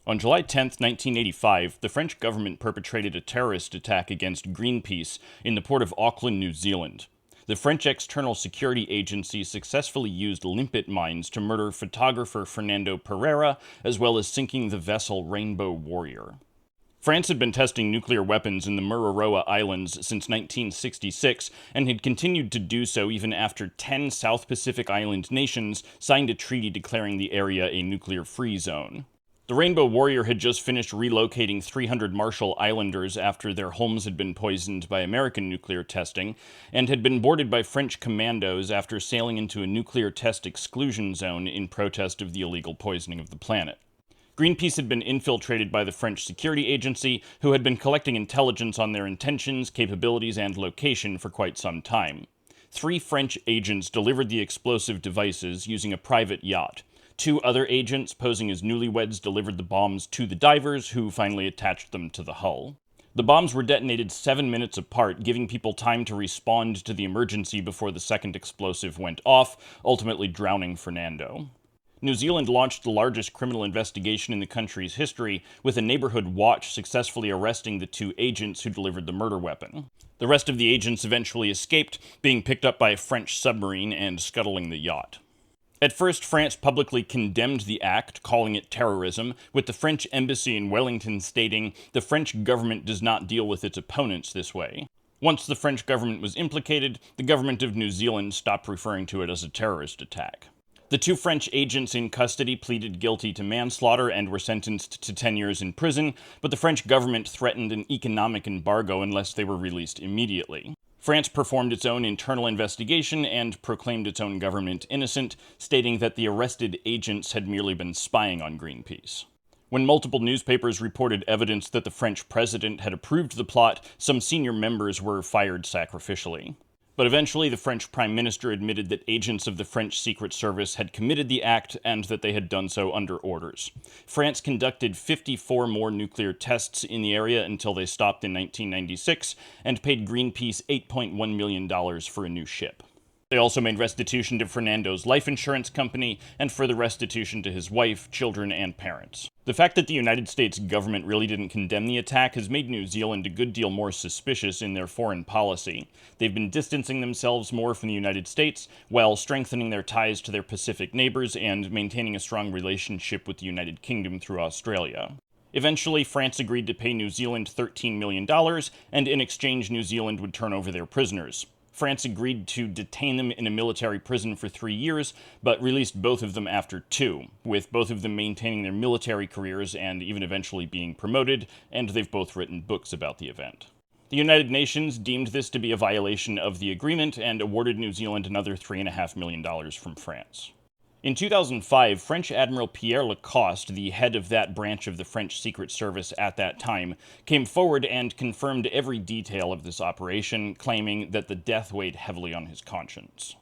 On July 10, 1985, the French government perpetrated a terrorist attack against Greenpeace in the port of Auckland, New Zealand. The French External Security Agency successfully used limpet mines to murder photographer Fernando Pereira, as well as sinking the vessel Rainbow Warrior. France had been testing nuclear weapons in the Mururoa Islands since 1966 and had continued to do so even after 10 South Pacific Island nations signed a treaty declaring the area a nuclear-free zone. The Rainbow Warrior had just finished relocating 300 Marshall Islanders after their homes had been poisoned by American nuclear testing, and had been boarded by French commandos after sailing into a nuclear test exclusion zone in protest of the illegal poisoning of the planet. Greenpeace had been infiltrated by the French security agency, who had been collecting intelligence on their intentions, capabilities, and location for quite some time. 3 French agents delivered the explosive devices using a private yacht. 2 other agents, posing as newlyweds, delivered the bombs to the divers, who finally attached them to the hull. The bombs were detonated 7 minutes apart, giving people time to respond to the emergency before the second explosive went off, ultimately drowning Fernando. New Zealand launched the largest criminal investigation in the country's history, with a neighborhood watch successfully arresting the 2 agents who delivered the murder weapon. The rest of the agents eventually escaped, being picked up by a French submarine and scuttling the yacht. At first, France publicly condemned the act, calling it terrorism, with the French embassy in Wellington stating, "The French government does not deal with its opponents this way." Once the French government was implicated, the government of New Zealand stopped referring to it as a terrorist attack. The 2 French agents in custody pleaded guilty to manslaughter and were sentenced to 10 years in prison, but the French government threatened an economic embargo unless they were released immediately. France performed its own internal investigation and proclaimed its own government innocent, stating that the arrested agents had merely been spying on Greenpeace. When multiple newspapers reported evidence that the French president had approved the plot, some senior members were fired sacrificially. But eventually, the French Prime Minister admitted that agents of the French Secret Service had committed the act and that they had done so under orders. France conducted 54 more nuclear tests in the area until they stopped in 1996 and paid Greenpeace $8.1 million for a new ship. They also made restitution to Fernando's life insurance company and further restitution to his wife, children, and parents. The fact that the United States government really didn't condemn the attack has made New Zealand a good deal more suspicious in their foreign policy. They've been distancing themselves more from the United States, while strengthening their ties to their Pacific neighbors and maintaining a strong relationship with the United Kingdom through Australia. Eventually, France agreed to pay New Zealand $13 million, and in exchange, New Zealand would turn over their prisoners. France agreed to detain them in a military prison for 3 years, but released both of them after 2, with both of them maintaining their military careers and even eventually being promoted, and they've both written books about the event. The United Nations deemed this to be a violation of the agreement and awarded New Zealand another $3.5 million from France. In 2005, French Admiral Pierre Lacoste, the head of that branch of the French Secret Service at that time, came forward and confirmed every detail of this operation, claiming that the death weighed heavily on his conscience.